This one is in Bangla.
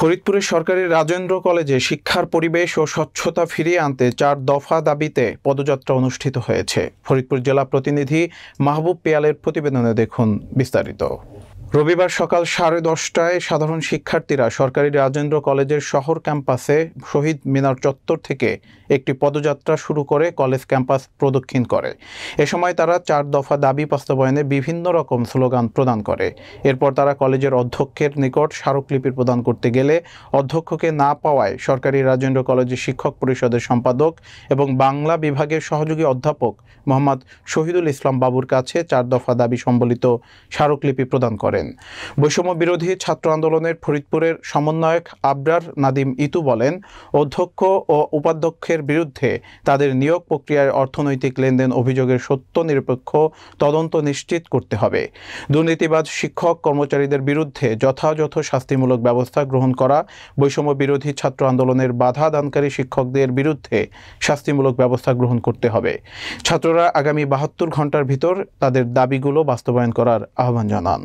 ফরিদপুরের সরকারি রাজেন্দ্র কলেজে শিক্ষার পরিবেশ ও স্বচ্ছতা ফিরিয়ে আনতে ৪ দফা দাবিতে পদযাত্রা অনুষ্ঠিত হয়েছে। ফরিদপুর জেলা প্রতিনিধি মাহবুব পিয়ালের প্রতিবেদনে দেখুন বিস্তারিত। রবিবার সকাল 10:30টায় সাধারণ শিক্ষার্থীরা সরকারি রাজেন্দ্র কলেজের শহর ক্যাম্পাসে শহীদ মিনার চত্বর থেকে একটি পদযাত্রা শুরু করে কলেজ ক্যাম্পাস প্রদক্ষিণ করে। এ সময় তারা ৪ দফা দাবি বাস্তবায়নে বিভিন্ন রকম স্লোগান প্রদান করে। এরপর তারা কলেজের অধ্যক্ষের নিকট স্মারকলিপি প্রদান করতে গেলে অধ্যক্ষকে না পাওয়ায় সরকারি রাজেন্দ্র কলেজের শিক্ষক পরিষদের সম্পাদক এবং বাংলা বিভাগের সহযোগী অধ্যাপক মোহাম্মদ শহীদুল ইসলাম বাবুর কাছে ৪ দফা দাবি সম্বলিত স্মারকলিপি প্রদান করেন। বৈষম্য বিরোধী ছাত্র আন্দোলনের ফরিদপুরের সমন্বয়ক আবরার নাদিম ইতু বলেন, অধ্যক্ষ ও উপাধ্যক্ষের বিরুদ্ধে তাদের নিয়োগ প্রক্রিয়ায় অর্থনৈতিক লেনদেন অভিযোগের সত্য নিরপেক্ষ তদন্ত নিশ্চিত করতে হবে। দুর্নীতিবাজ শিক্ষক কর্মচারীদের বিরুদ্ধে যথাযথ শাস্তিমূলক ব্যবস্থা গ্রহণ করা, বৈষম্য বিরোধী ছাত্র আন্দোলনের বাধা দানকারী শিক্ষকদের বিরুদ্ধে শাস্তিমূলক ব্যবস্থা গ্রহণ করতে হবে। ছাত্ররা আগামী 72 ঘন্টার ভিতর তাদের দাবিগুলো বাস্তবায়ন করার আহ্বান জানান।